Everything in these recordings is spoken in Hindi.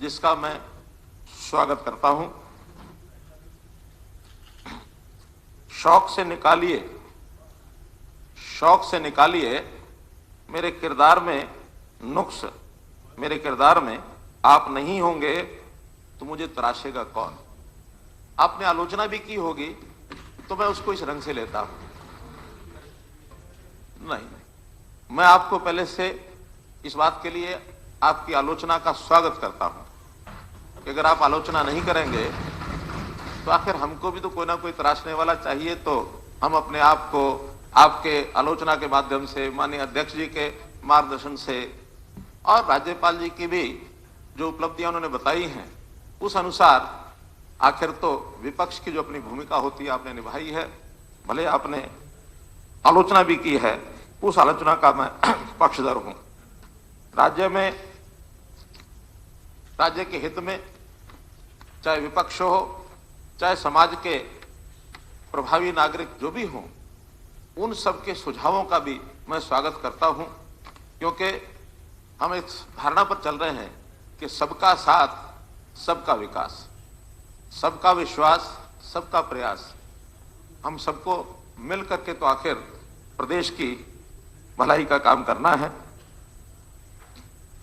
जिसका मैं स्वागत करता हूं। शौक से निकालिए मेरे किरदार में नुक्स, मेरे किरदार में आप नहीं होंगे तो मुझे तराशेगा कौन। आपने आलोचना भी की होगी तो मैं उसको इस रंग से लेता हूं। नहीं, मैं आपको पहले से इस बात के लिए आपकी आलोचना का स्वागत करता हूं कि अगर आप आलोचना नहीं करेंगे तो आखिर हमको भी तो कोई ना कोई तराशने वाला चाहिए। तो हम अपने आप को आपके आलोचना के माध्यम से, माननीय अध्यक्ष जी के मार्गदर्शन से और राज्यपाल जी की भी जो उपलब्धियां उन्होंने बताई हैं उस अनुसार आखिर तो विपक्ष की जो अपनी भूमिका होती है आपने निभाई है। भले आपने आलोचना भी की है, उस आलोचना का मैं पक्षधर हूं। राज्य के हित में चाहे विपक्ष हो, चाहे समाज के प्रभावी नागरिक जो भी हों, उन सब के सुझावों का भी मैं स्वागत करता हूं, क्योंकि हम इस धारणा पर चल रहे हैं कि सबका साथ, सबका विकास, सबका विश्वास, सबका प्रयास, हम सबको मिल करके तो आखिर प्रदेश की भलाई का काम करना है।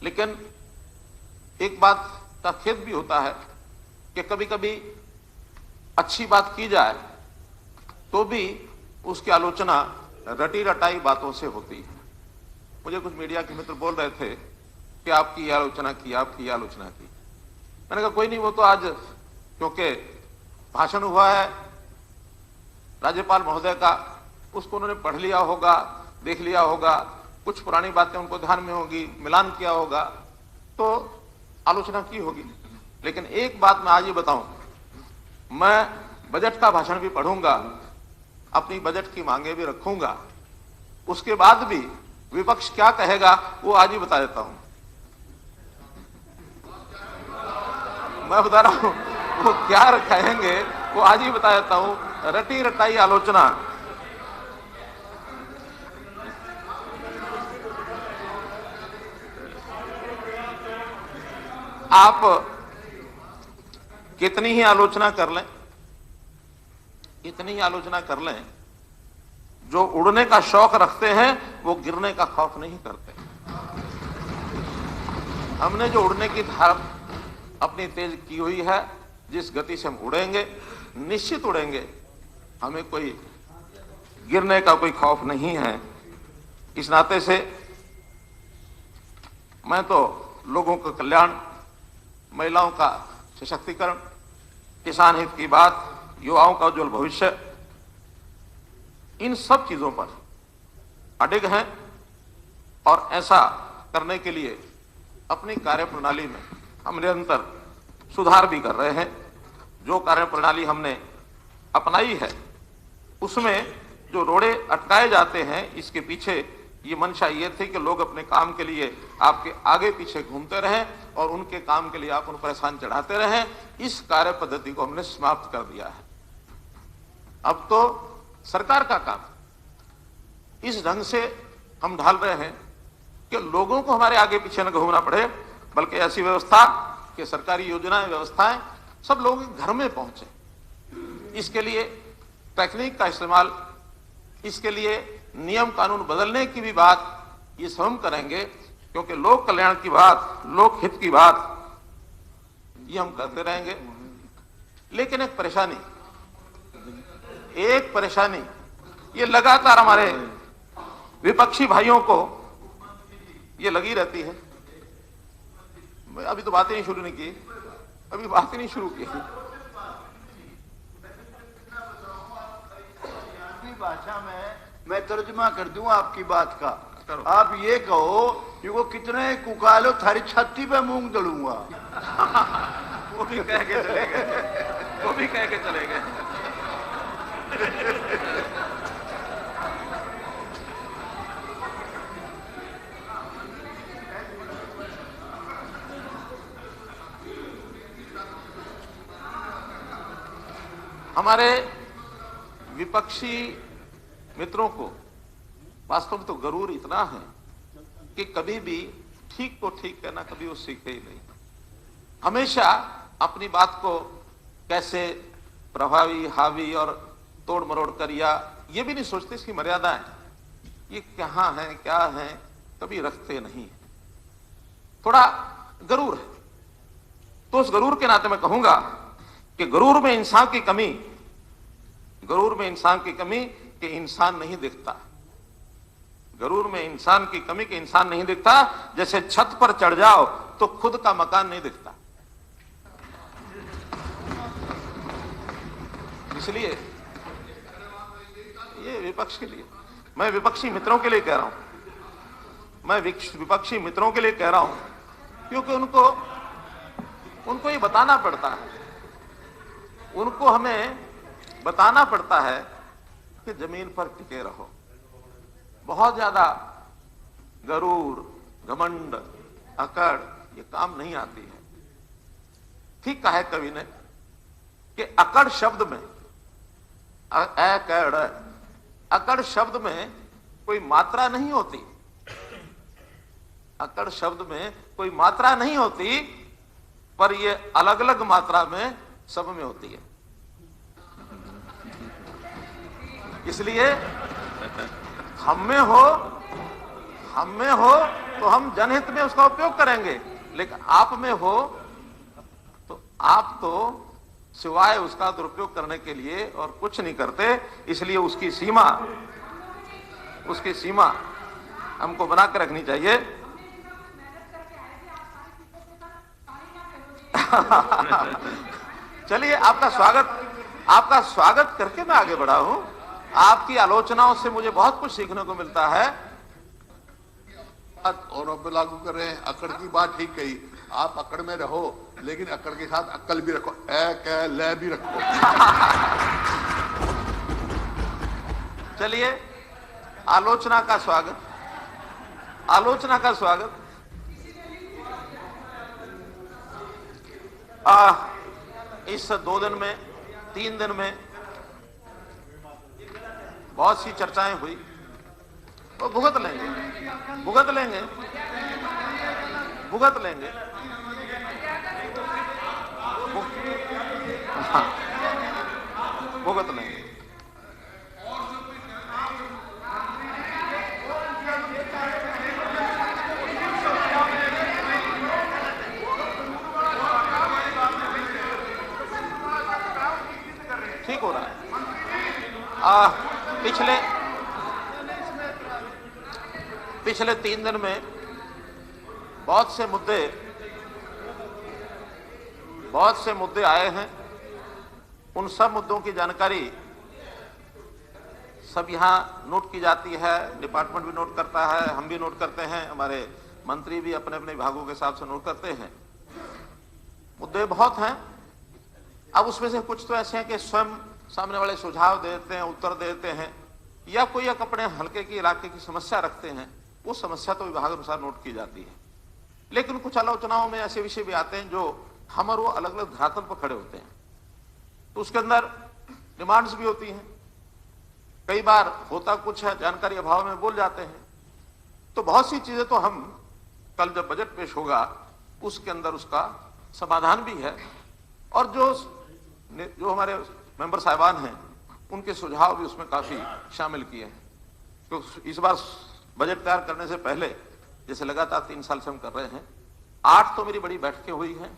लेकिन एक बात का खेद भी होता है कि कभी कभी अच्छी बात की जाए तो भी उसकी आलोचना रटी रटाई बातों से होती है। मुझे कुछ मीडिया के मित्र बोल रहे थे कि आपकी आलोचना की, आपकी आलोचना की। मैंने कहा कोई नहीं, वो तो आज क्योंकि भाषण हुआ है राज्यपाल महोदय का, उसको उन्होंने पढ़ लिया होगा, देख लिया होगा, कुछ पुरानी बातें उनको ध्यान में होगी, मिलान किया होगा तो आलोचना की होगी। लेकिन एक बात मैं आज ही बताऊं, मैं बजट का भाषण भी पढ़ूंगा, अपनी बजट की मांगे भी रखूंगा, उसके बाद भी विपक्ष क्या कहेगा वो आज ही बता देता हूं। मैं बता रहा हूं वो क्या कहेंगे वो आज ही बता देता हूं। रटी रटाई आलोचना आप कितनी ही आलोचना कर लें, इतनी ही आलोचना कर लें, जो उड़ने का शौक रखते हैं वो गिरने का खौफ नहीं करते। हमने जो उड़ने की धार अपनी तेज की हुई है, जिस गति से हम उड़ेंगे, निश्चित उड़ेंगे, हमें कोई गिरने का कोई खौफ नहीं है। इस नाते से मैं तो लोगों का कल्याण, महिलाओं का सशक्तिकरण, किसान हित की बात, युवाओं का उज्जवल भविष्य, इन सब चीजों पर अडिग हैं और ऐसा करने के लिए अपनी कार्यप्रणाली में हम निरंतर सुधार भी कर रहे हैं। जो कार्यप्रणाली हमने अपनाई है उसमें जो रोड़े अटकाए जाते हैं, इसके पीछे ये मंशा ये थी कि लोग अपने काम के लिए आपके आगे पीछे घूमते रहें और उनके काम के लिए आप उन पर एहसान चढ़ाते रहें। इस कार्य पद्धति को हमने समाप्त कर दिया है। अब तो सरकार का काम इस ढंग से हम ढाल रहे हैं कि लोगों को हमारे आगे पीछे न घूमना पड़े, बल्कि ऐसी व्यवस्था कि सरकारी योजनाएं, व्यवस्थाएं सब लोगों के घर में पहुंचे। इसके लिए तकनीक का इस्तेमाल, इसके लिए नियम कानून बदलने की भी बात ये सब हम करेंगे, क्योंकि लोक कल्याण की बात, लोक हित की बात ये हम करते रहेंगे। लेकिन एक परेशानी ये लगातार हमारे विपक्षी भाइयों को ये लगी रहती है। अभी तो बातें नहीं शुरू नहीं की, अभी बातें नहीं शुरू की। भाषा में मैं तर्जुमा कर दूं आपकी बात का। आप ये कहो कि वो कितने कुकालो थारी छत्ती पे मूंग दड़ूंगा। वो भी कह के चले गए, वो भी कह के चले गए। हमारे विपक्षी मित्रों को वास्तव में तो गरूर इतना है कि कभी भी ठीक को ठीक कहना कभी वो सीखे ही नहीं। हमेशा अपनी बात को कैसे प्रभावी, हावी और तोड़ मरोड़ कर, या ये भी नहीं सोचते इसकी मर्यादाएं ये कहाँ है, क्या है, कभी रखते नहीं। थोड़ा गरूर है। तो उस गरूर के नाते मैं कहूंगा कि गरूर में इंसान की कमी, गरूर में इंसान की कमी कि इंसान नहीं दिखता। गरूर में इंसान की कमी कि इंसान नहीं दिखता। जैसे छत पर चढ़ जाओ तो खुद का मकान नहीं दिखता। इसलिए ये विपक्ष के लिए, मैं विपक्षी मित्रों के लिए कह रहा हूं, मैं विपक्षी मित्रों के लिए कह रहा हूं, क्योंकि उनको ये बताना पड़ता है, उनको हमें बताना पड़ता है कि जमीन पर टिके रहो। बहुत ज्यादा गरूर, घमंड, अकड़ ये काम नहीं आती है। ठीक कहा है कवि ने कि अकड़ शब्द में, अकड़ शब्द में कोई मात्रा नहीं होती। अकड़ शब्द में कोई मात्रा नहीं होती, पर ये अलग अलग मात्रा में सब में होती है। इसलिए हम में हो तो हम जनहित में उसका उपयोग करेंगे, लेकिन आप में हो तो आप तो सिवाय उसका दुरुपयोग करने के लिए और कुछ नहीं करते। इसलिए उसकी सीमा हमको बना कर रखनी चाहिए। चलिए, आपका स्वागत करके मैं आगे बढ़ा हूं। आपकी आलोचनाओं से मुझे बहुत कुछ सीखने को मिलता है। और अब लागू कर रहे हैं। अकड़ की बात ठीक कही, आप अकड़ में रहो, लेकिन अकड़ के साथ अक्ल भी रखो, ले भी रखो। चलिए, आलोचना का स्वागत। इस 2 दिन में, 3 दिन में बहुत सी चर्चाएं हुई, वो भुगत लेंगे। हाँ, भुगत लेंगे। ठीक हो रहा है। पिछले 3 दिन में बहुत से मुद्दे आए हैं। उन सब मुद्दों की जानकारी सब यहां नोट की जाती है। डिपार्टमेंट भी नोट करता है, हम भी नोट करते हैं, हमारे मंत्री भी अपने अपने विभागों के हिसाब से नोट करते हैं। मुद्दे बहुत हैं। अब उसमें से कुछ तो ऐसे हैं कि स्वयं सामने वाले सुझाव देते हैं, उत्तर देते हैं, या कोई एक अपने हल्के के इलाके की समस्या रखते हैं। वो समस्या तो विभाग अनुसार नोट की जाती है। लेकिन कुछ आलोचनाओं में ऐसे विषय भी आते हैं जो हम और वो अलग अलग धरातल पर खड़े होते हैं, तो उसके अंदर डिमांड्स भी होती हैं। कई बार होता कुछ है, जानकारी अभाव में बोल जाते हैं। तो बहुत सी चीजें तो हम कल जब बजट पेश होगा उसके अंदर उसका समाधान भी है, और जो हमारे मेंबर साहिबान हैं उनके सुझाव भी उसमें काफी शामिल किए हैं। तो इस बार बजट तैयार करने से पहले, जैसे लगातार 3 साल से हम कर रहे हैं, 8 तो मेरी बड़ी बैठकें हुई हैं।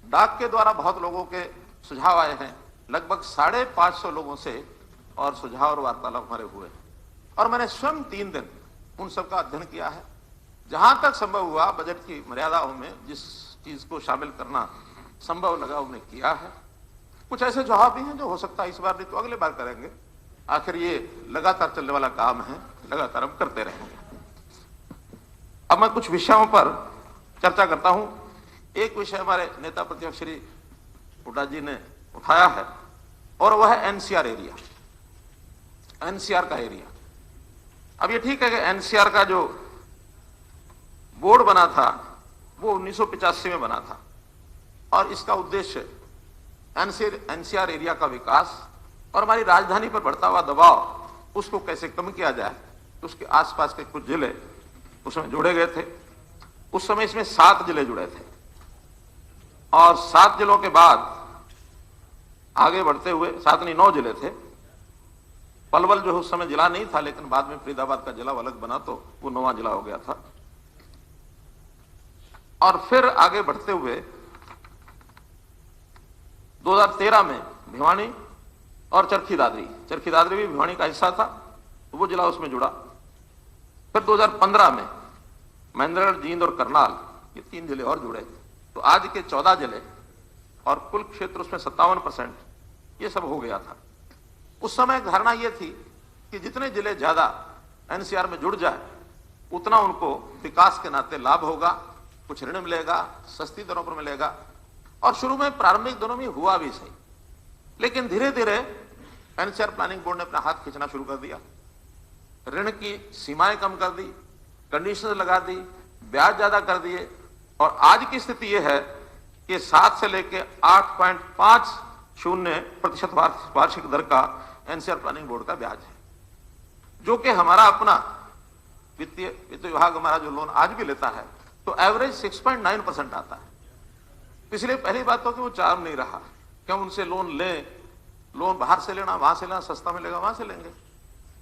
डाक के द्वारा बहुत लोगों के सुझाव आए हैं, लगभग 550 लोगों से, और सुझाव और वार्तालाप हमारे हुए। और मैंने स्वयं 3 दिन उन सबका अध्ययन किया है। जहां तक संभव हुआ बजट की मर्यादाओं में जिस चीज को शामिल करना संभव लगा उन्हें किया है। कुछ ऐसे जवाब भी हैं जो हो सकता है इस बार नहीं तो अगले बार करेंगे। आखिर ये लगातार चलने वाला काम है, लगातार हम करते रहेंगे। अब मैं कुछ विषयों पर चर्चा करता हूं। एक विषय हमारे नेता प्रतिपक्ष श्री हुड्डा जी ने उठाया है, और वह है एनसीआर एरिया, एनसीआर का एरिया। अब ये ठीक है कि एनसीआर का जो बोर्ड बना था वो 1985 में बना था, और इसका उद्देश्य एनसीआर एरिया का विकास और हमारी राजधानी पर बढ़ता हुआ दबाव उसको कैसे कम किया जाए। तो उसके आसपास के कुछ जिले उसमें जोड़े गए थे। उस समय इसमें 7 जिले जुड़े थे। और 7 जिलों के बाद आगे बढ़ते हुए 7 नहीं 9 जिले थे। पलवल जो उस समय जिला नहीं था, लेकिन बाद में फरीदाबाद का जिला अलग बना तो वो 9वां जिला हो गया था। और फिर आगे बढ़ते हुए 2013 में भिवानी और चरखी दादरी भी भिवानी का हिस्सा था, तो वो जिला उसमें जुड़ा। फिर 2015 में महेंद्रगढ़, जींद और करनाल, ये 3 जिले और जुड़े, तो आज के 14 जिले और कुल क्षेत्र उसमें 57%, ये सब हो गया था। उस समय धारणा ये थी कि जितने जिले ज्यादा एनसीआर में जुड़ जाए उतना उनको विकास के नाते लाभ होगा, कुछ ऋण मिलेगा, सस्ती दरों पर मिलेगा। और शुरू में प्रारंभिक दिनों में हुआ भी सही, लेकिन धीरे धीरे एनसीआर प्लानिंग बोर्ड ने अपना हाथ खींचना शुरू कर दिया, ऋण की सीमाएं कम कर दी, कंडीशंस लगा दी, ब्याज ज्यादा कर दिए, और आज की स्थिति यह है कि 7 से लेकर 8.50% वार्षिक दर का एनसीआर प्लानिंग बोर्ड का ब्याज है, जो कि हमारा अपना वित्त विभाग हमारा जो लोन आज भी लेता है तो एवरेज 6.9% आता है। इसलिए पहली बात तो कि वो चार्म नहीं रहा कि हम उनसे लोन लें, लोन बाहर से लेना, वहां से लेना, सस्ता मिलेगा वहां से लेंगे,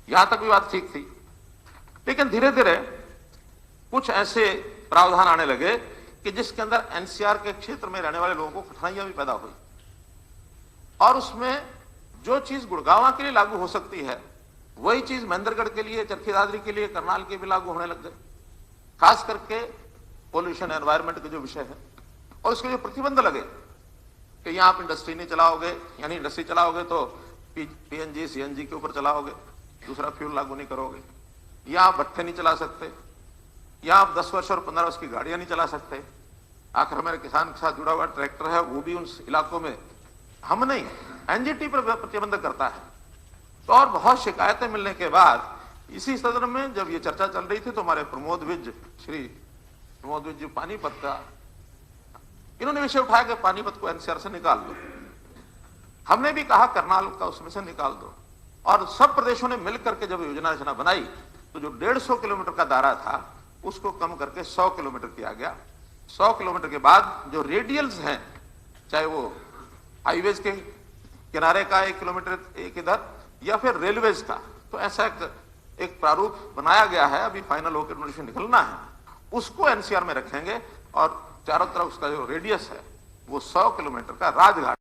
यहां तक भी बात ठीक थी। लेकिन धीरे धीरे कुछ ऐसे प्रावधान आने लगे कि जिसके अंदर एनसीआर के क्षेत्र में रहने वाले लोगों को कठिनाइयां भी पैदा हुई, और उसमें जो चीज गुड़गांव के लिए लागू हो सकती है वही चीज महेंद्रगढ़ के लिए, चरखी दादरी के लिए, करनाल के भी लागू होने लग गए, खास करके पोल्यूशन एनवायरमेंट के जो विषय है। और इसके जो प्रतिबंध लगे कि यहां आप इंडस्ट्री नहीं चलाओगे, यानी इंडस्ट्री चलाओगे तो पीएनजी सीएनजी के ऊपर चलाओगे, दूसरा फ्यूल लागू नहीं करोगे, यहां आप भट्ठे नहीं चला सकते, यहां आप 10 वर्ष और 15 वर्ष की गाड़ियां नहीं चला सकते। आखिर मेरे किसान के साथ जुड़ा हुआ ट्रैक्टर है, वो भी उन इलाकों में हम नहीं, एनजीटी पर प्रतिबंध करता है। तो और बहुत शिकायतें मिलने के बाद इसी सदन में जब ये चर्चा चल रही थी तो हमारे श्री प्रमोद विज जी पानीपत का, इन्होंने विषय उठाया कि पानीपत को एनसीआर से निकाल दो। हमने भी कहा करनाल का उसमें से निकाल दो, और सब प्रदेशों ने मिलकर के जब योजना रचना बनाई तो जो 150 किलोमीटर का दायरा था उसको कम करके 100 किलोमीटर किया गया। 100 किलोमीटर के बाद जो रेडियल्स हैं, चाहे वो हाईवेज के किनारे का 1 किलोमीटर एक इधर या फिर रेलवेज का, तो ऐसा एक प्रारूप बनाया गया है, अभी फाइनल होकर नोटिफिकेशन निकलना है, उसको एनसीआर में रखेंगे। और चारों तरफ उसका जो रेडियस है वो 100 किलोमीटर का राजघाट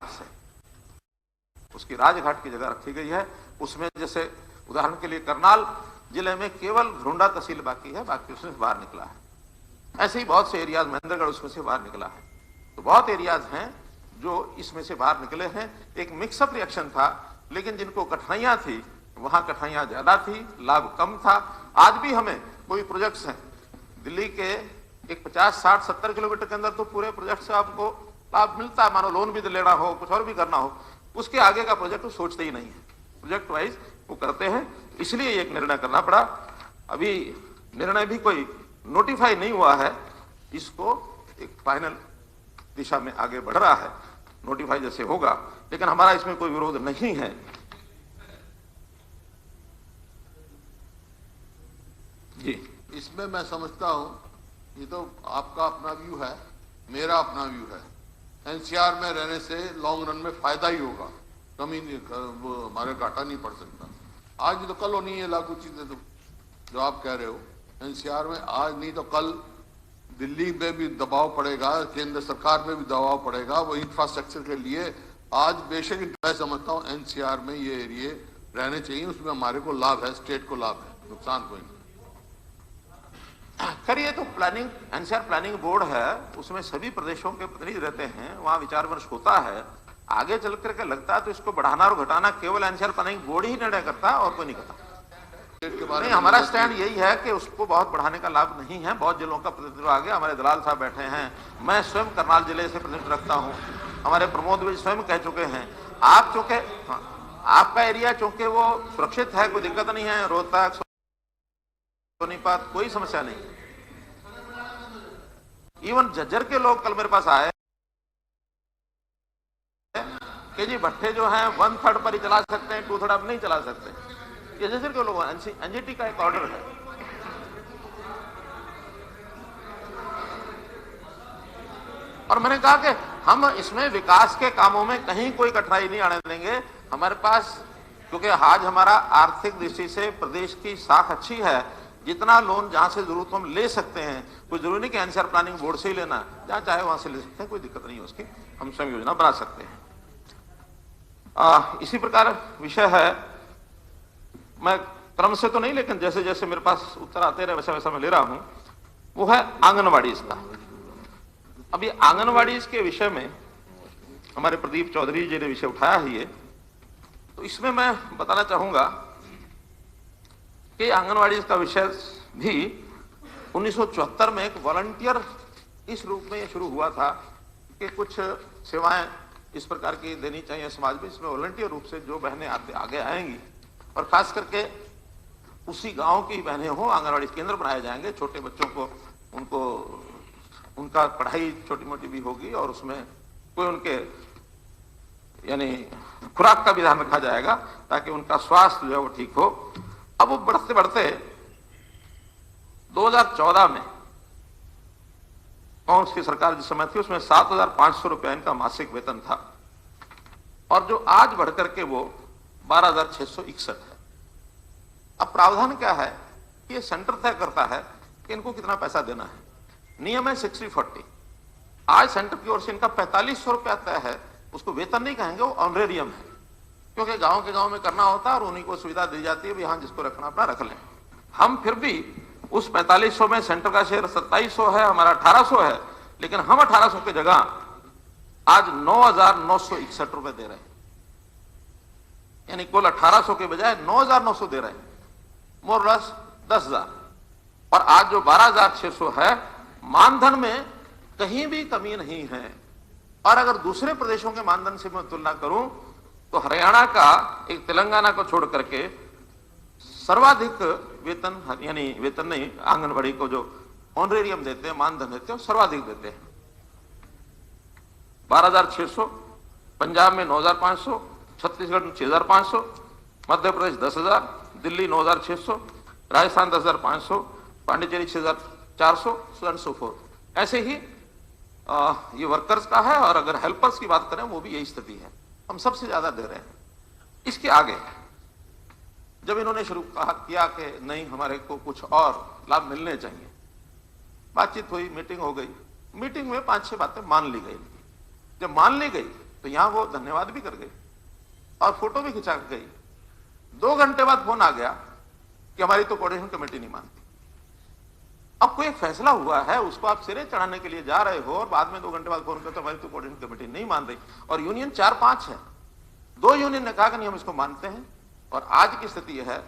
से, उसकी राजघाट की जगह रखी गई है। उसमें जैसे उदाहरण के लिए करनाल जिले में केवल घुंडा तहसील बाकी है, बाकी उसमें बाहर निकला है। ऐसे ही बहुत से एरियाज, महेंद्रगढ़ उसमें से बाहर निकला है। तो बहुत एरियाज हैं जो इसमें से बाहर निकले हैं। एक मिक्सअप रिएक्शन था, लेकिन जिनको कठिनाइयां थी वहां कठिनाइयां ज्यादा थी, लाभ कम था। आज भी हमें कोई प्रोजेक्ट्स हैं दिल्ली के एक 50, 60, 70 किलोमीटर के अंदर तो पूरे प्रोजेक्ट से आपको लाभ मिलता है, मानो लोन भी लेना हो, कुछ और भी करना हो, उसके आगे का प्रोजेक्ट वो सोचते ही नहीं है, प्रोजेक्ट वाइज वो करते हैं। इसलिए एक निर्णय करना पड़ा। अभी निर्णय भी कोई नोटिफाई नहीं हुआ है, इसको एक फाइनल दिशा में आगे बढ़ रहा है, नोटिफाई जैसे होगा, लेकिन हमारा इसमें कोई विरोध नहीं है। जी, इसमें मैं समझता हूं, ये तो आपका अपना व्यू है, मेरा अपना व्यू है। एनसीआर में रहने से लॉन्ग रन में फायदा ही होगा, कमी नहीं, वो हमारे घाटा नहीं पड़ सकता। आज नहीं तो कल होनी है लागू चीजें, तो जो आप कह रहे हो एनसीआर में आज नहीं तो कल दिल्ली में भी दबाव पड़ेगा, केंद्र सरकार में भी दबाव पड़ेगा वो इंफ्रास्ट्रक्चर के लिए। आज बेशक मैं समझता हूँ एनसीआर में ये एरिया रहने चाहिए, उसमें हमारे को लाभ है, स्टेट को लाभ है, नुकसान कोई नहीं। खैर ये तो प्लानिंग, एनसीआर प्लानिंग बोर्ड है, उसमें सभी प्रदेशों के प्रतिनिधि रहते हैं, वहां विचार विमर्श होता है। आगे चल करके लगता है तो इसको बढ़ाना और घटाना केवल एनसीआर प्लानिंग बोर्ड ही निर्णय करता है और कोई नहीं करता। नहीं, हमारा स्टैंड यही है कि उसको बहुत बढ़ाने का लाभ नहीं है। बहुत जिलों का प्रतिनिधित्व आ गया, हमारे दलाल साहब बैठे हैं, मैं स्वयं करनाल जिले से प्रतिनिधित्व रखता हूं, हमारे प्रमोद विज स्वयं कह चुके हैं। आप चूंकि आपका एरिया चूंकि वो सुरक्षित है, कोई दिक्कत नहीं है, रोहतक सोनीपत कोई समस्या नहीं। इवन झज्जर के लोग कल मेरे पास आए कि जी भट्टे जो हैं 1/3 पर ही चला सकते हैं, 2/3 अब नहीं चला सकते। ये झज्जर के लोग, एनजीटी का एक ऑर्डर है। और मैंने कहा कि हम इसमें विकास के कामों में कहीं कोई कठिनाई नहीं आने देंगे। हमारे पास, क्योंकि आज हमारा आर्थिक दृष्टि से प्रदेश की साख अच्छी है, जितना लोन जहां से जरूरत हम ले सकते हैं, कोई जरूरी नहीं कि एनसीआर प्लानिंग बोर्ड से ही लेना, जहां चाहे वहां से ले सकते हैं, कोई दिक्कत नहीं है उसकी, हम स्वयं योजना बना सकते हैं। इसी प्रकार विषय है, मैं क्रम से तो नहीं, लेकिन जैसे जैसे मेरे पास उत्तर आते रहे वैसा वैसा मैं ले रहा हूं, वो है आंगनवाड़ी का। अब ये आंगनवाड़ी के विषय में हमारे प्रदीप चौधरी जी ने विषय उठाया ही है, तो इसमें मैं बताना चाहूंगा कि आंगनवाड़ी का विषय भी 1974 में एक वॉलंटियर इस रूप में शुरू हुआ था कि कुछ सेवाएं इस प्रकार की देनी चाहिए समाज में, इसमें वॉलंटियर रूप से जो बहनें आगे आएंगी, और खास करके उसी गांव की बहनें हो, आंगनवाड़ी केंद्र बनाए जाएंगे, छोटे बच्चों को उनका पढ़ाई छोटी मोटी भी होगी, और उसमें कोई उनके यानी खुराक का भी ध्यान रखा जाएगा ताकि उनका स्वास्थ्य जो है वो ठीक हो। अब वो बढ़ते बढ़ते 2014 में कांग्रेस की सरकार जिस समय थी उसमें 7,500 रुपया इनका मासिक वेतन था, और जो आज बढ़कर के वो 12,661 है। अब प्रावधान क्या है, ये सेंटर तय करता है कि इनको कितना पैसा देना है। नियम है 60-40। आज सेंटर की ओर से इनका 4500 रुपया तय है, उसको वेतन नहीं कहेंगे, वो ऑनरेरियम है, क्योंकि गांव के गांव में करना होता है और उन्हीं को सुविधा दी जाती है, यहां जिसको रखना अपना रख लें। हम फिर भी उस 4500 में सेंटर का शेयर 2700 है, हमारा 1800 है, लेकिन हम 1800 की जगह आज 9,961 रुपए दे रहे हैं, यानी कुल 1800 के बजाय 9,900 दे रहे हैं, मोरलेस 10,000। और आज जो 12,600 है, मानधन में कहीं भी कमी नहीं है। और अगर दूसरे प्रदेशों के मानधन से मैं तुलना करूं तो हरियाणा का एक तेलंगाना को छोड़ करके सर्वाधिक वेतन, यानी वेतन नहीं, आंगनबाड़ी को जो ऑनरेरियम देते हैं, मानधन देते हैं, सर्वाधिक देते हैं 12,600, पंजाब में 9,500, छत्तीसगढ़ में 6,500, Madhya Pradesh 10,000, Delhi 9,600, Rajasthan 10,500, Pondicherry 6,400, so and so fourth. ऐसे ही ये वर्कर्स का है, और अगर हेल्पर्स की बात करें वो भी यही स्थिति है, हम सबसे ज्यादा दे रहे हैं। इसके आगे जब इन्होंने शुरू किया कि नहीं, हमारे को कुछ और लाभ मिलने चाहिए, बातचीत हुई, मीटिंग हो गई, मीटिंग में 5-6 बातें मान ली गई। जब मान ली गई तो यहां वो धन्यवाद भी कर गई और फोटो भी खिंचा गई। 2 घंटे बाद फोन आ गया कि हमारी तो कोऑर्डिनेशन कमेटी नहीं मानती। अब कोई एक फैसला हुआ है, उसको आप सिरे चढ़ाने के लिए जा रहे हो, और बाद में 2 घंटे बाद फोन करते हमारी तो कोऑर्डिनेशन कमेटी नहीं मान रही, और यूनियन 4-5 है। 2 यूनियन ने कहा कि नहीं, हम इसको मानते हैं, और आज की स्थिति है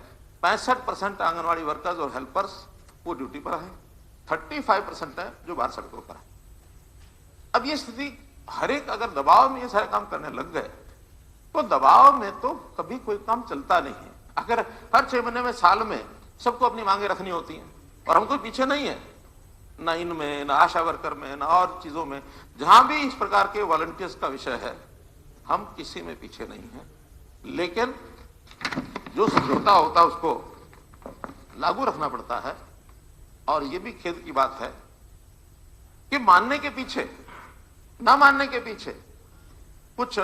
65% आंगनवाड़ी वर्कर्स और हेल्पर्स वो ड्यूटी पर है, 35% है जो बाहर सड़कों पर है। अब ये स्थिति, हर एक अगर दबाव में ये सारे काम करने लग गए तो दबाव में तो कभी कोई काम चलता नहीं है। अगर हर 6 महीने में, साल में सबको अपनी मांगे रखनी होती हैं, और हम कोई पीछे नहीं है, ना इनमें, ना आशा वर्कर में, ना और चीजों में, जहां भी इस प्रकार के वॉलंटियर्स का विषय है, हम किसी में पीछे नहीं है। लेकिन जो समझौता होता है उसको लागू रखना पड़ता है। और ये भी खेद की बात है कि मानने के पीछे, ना मानने के पीछे कुछ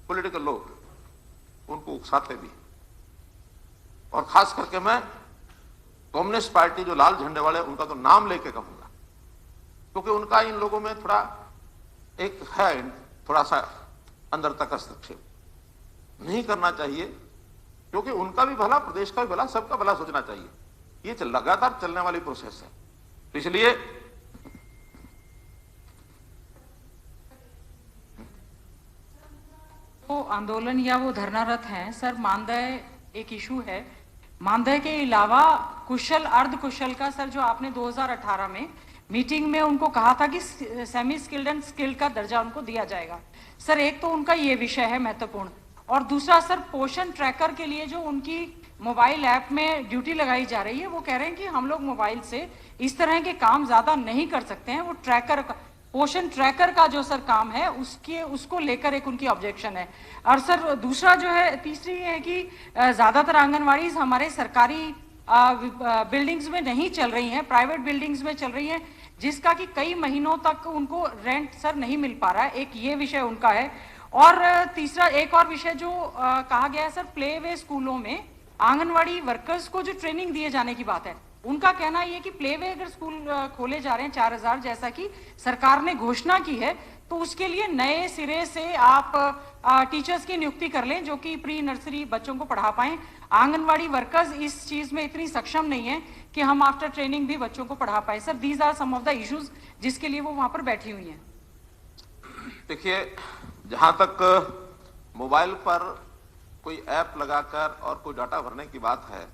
पॉलिटिकल लोग उनको उकसाते भी। और खास करके मैं कम्युनिस्ट पार्टी जो लाल झंडे वाले, उनका तो नाम लेके कहूंगा, क्योंकि उनका इन लोगों में थोड़ा एक है, थोड़ा सा अंदर तक हस्तक्षेप नहीं करना चाहिए, क्योंकि उनका भी भला, प्रदेश का भी भला, सबका भला सोचना चाहिए। ये लगातार चलने वाली प्रोसेस है। तो इसलिए वो आंदोलन या वो धरनारत हैं सर, मानदेय एक इशू है। मानदेय के अलावा कुशल अर्ध कुशल का सर, जो आपने 2018 में मीटिंग में उनको कहा था कि सेमी स्किल्ड एंड स्किल्ड का दर्जा उनको दिया जाएगा सर, एक तो उनका ये विषय है महत्वपूर्ण। और दूसरा सर, पोषण ट्रैकर के लिए जो उनकी मोबाइल ऐप में ड्यूटी लगाई जा रही है, वो कह रहे हैं कि हम लोग मोबाइल से इस तरह के काम ज्यादा नहीं कर सकते हैं। वो ट्रैकर का, पोषण ट्रैकर का जो सर काम है, उसको लेकर एक उनकी ऑब्जेक्शन है। और सर दूसरा जो है, तीसरी ये है कि ज्यादातर आंगनवाड़ी हमारे सरकारी बिल्डिंग्स में नहीं चल रही हैं, प्राइवेट बिल्डिंग्स में चल रही हैं, जिसका कि कई महीनों तक उनको रेंट सर नहीं मिल पा रहा है। एक ये विषय उनका है। और तीसरा एक और विषय जो कहा गया है सर, प्ले वे स्कूलों में आंगनवाड़ी वर्कर्स को जो ट्रेनिंग दिए जाने की बात है, उनका कहना ये कि प्ले वे अगर स्कूल खोले जा रहे हैं 4000 जैसा कि सरकार ने घोषणा की है, तो उसके लिए नए सिरे से आप टीचर्स की नियुक्ति कर लें जो कि प्री नर्सरी बच्चों को पढ़ा पाएं। आंगनवाड़ी वर्कर्स इस चीज में इतनी सक्षम नहीं है कि हम आफ्टर ट्रेनिंग भी बच्चों को पढ़ा पाए। Sir, these are some of the issues जिसके लिए वो वहां पर बैठी हुई हैं। देखिए, जहां तक मोबाइल पर कोई ऐप लगाकर और कोई डाटा भरने की बात है,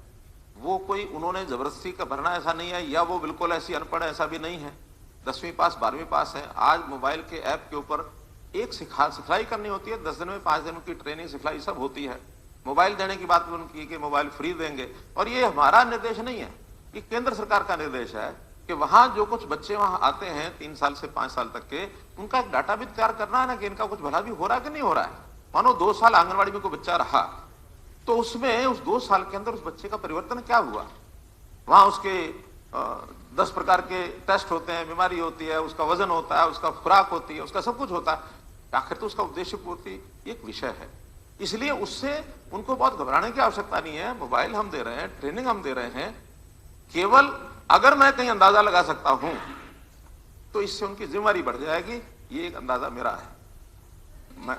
वो कोई उन्होंने जबरदस्ती का भरना ऐसा नहीं है, या वो बिल्कुल ऐसी अनपढ़ ऐसा भी नहीं है। 10वीं पास 12वीं पास है। आज मोबाइल के ऐप के ऊपर एक सिखलाई करनी होती है, 10 दिन में 5 दिन की ट्रेनिंग सिखलाई सब होती है। मोबाइल देने की बात उनकी कि मोबाइल फ्री देंगे, और ये हमारा निर्देश नहीं है, ये केंद्र सरकार का निर्देश है कि वहां जो कुछ बच्चे वहां आते हैं 3 साल से 5 साल तक के, उनका एक डाटा भी तैयार करना है ना कि इनका कुछ भला भी हो रहा है कि नहीं हो रहा है। मानो 2 साल आंगनवाड़ी में कोई बच्चा रहा, तो उसमें उस 2 साल के अंदर उस बच्चे का परिवर्तन क्या हुआ। वहां उसके 10 प्रकार के टेस्ट होते हैं, बीमारी होती है, उसका वजन होता है, उसका खुराक होती है, उसका सब कुछ होता है। आखिर तो उसका उद्देश्य पूर्ति एक विषय है, इसलिए उससे उनको बहुत घबराने की आवश्यकता नहीं है। मोबाइल हम दे रहे हैं, ट्रेनिंग हम दे रहे हैं, केवल अगर मैं कहीं अंदाजा लगा सकता हूं तो इससे उनकी जिम्मेदारी बढ़ जाएगी, ये एक अंदाजा मेरा है। मैं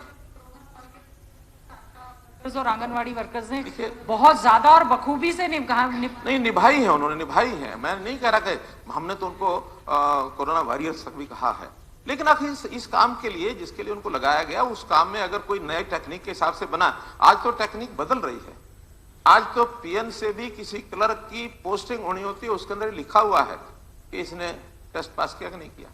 और आंगनवाड़ी वर्कर्स ने बहुत ज्यादा और बखूबी से नहीं निभाई है, उन्होंने निभाई है। मैं नहीं कह रहा कि हमने तो उनको कोरोना वॉरियर्स तक भी कहा है, लेकिन आखिर इस काम के लिए जिसके लिए उनको लगाया गया, उस काम में अगर कोई नए टेक्निक के हिसाब से बना, आज तो टेक्निक बदल रही है। आज तो पीएन से भी किसी क्लर्क की पोस्टिंग होनी होती है, उसके अंदर लिखा हुआ है कि इसने टेस्ट पास किया कि नहीं किया।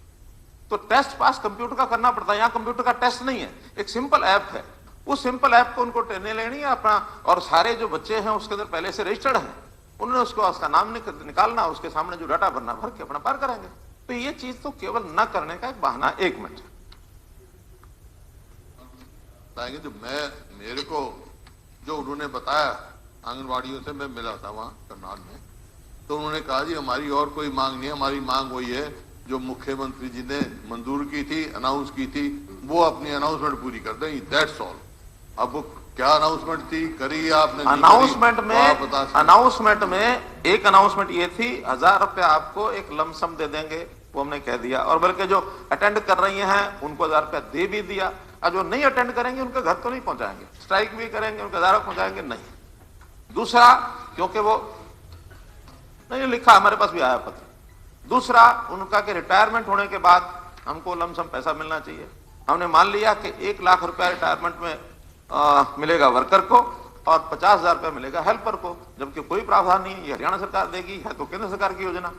तो टेस्ट पास कंप्यूटर का करना पड़ता है, यहाँ कंप्यूटर का टेस्ट नहीं है, एक सिंपल ऐप है। उस सिंपल ऐप को उनको ट्रेनिंग लेनी है अपना, और सारे जो बच्चे हैं उसके अंदर पहले से रजिस्टर्ड हैं, उन्होंने उसका नाम निकालना, उसके सामने जो डाटा भरना भर के अपना पार करेंगे। तो ये चीज तो केवल न करने का एक बहाना। 1 मिनट बताएंगे जो मेरे को जो उन्होंने बताया, आंगनवाड़ियों से मैं मिला था वहां करनाल में, तो उन्होंने कहा जी हमारी और कोई मांग नहीं है, हमारी मांग वही है जो मुख्यमंत्री जी ने मंजूर की थी, अनाउंस की थी, वो अपनी अनाउंसमेंट पूरी कर दें, दैट्स ऑल। अब वो क्या अनाउंसमेंट थी करी आपने? अनाउंसमेंट में एक अनाउंसमेंट ये थी 1000 रुपया आपको एक लमसम दे देंगे, वो हमने कह दिया, और बल्कि जो अटेंड कर रही हैं उनको 1000 रुपया दे भी दिया, और जो नहीं अटेंड करेंगे उनके घर तो नहीं पहुंचाएंगे, स्ट्राइक भी करेंगे उनके घर पहुंचाएंगे नहीं। दूसरा, क्योंकि वो नहीं लिखा, हमारे पास भी आया पत्र। दूसरा, उनका के रिटायरमेंट होने के बाद हमको लमसम पैसा मिलना चाहिए। हमने मान लिया कि 1 लाख रुपया रिटायरमेंट में मिलेगा वर्कर को और 50,000 रुपया मिलेगा हेल्पर को, जबकि कोई प्रावधान नहीं है, ये हरियाणा सरकार देगी, है तो केंद्र सरकार की योजना।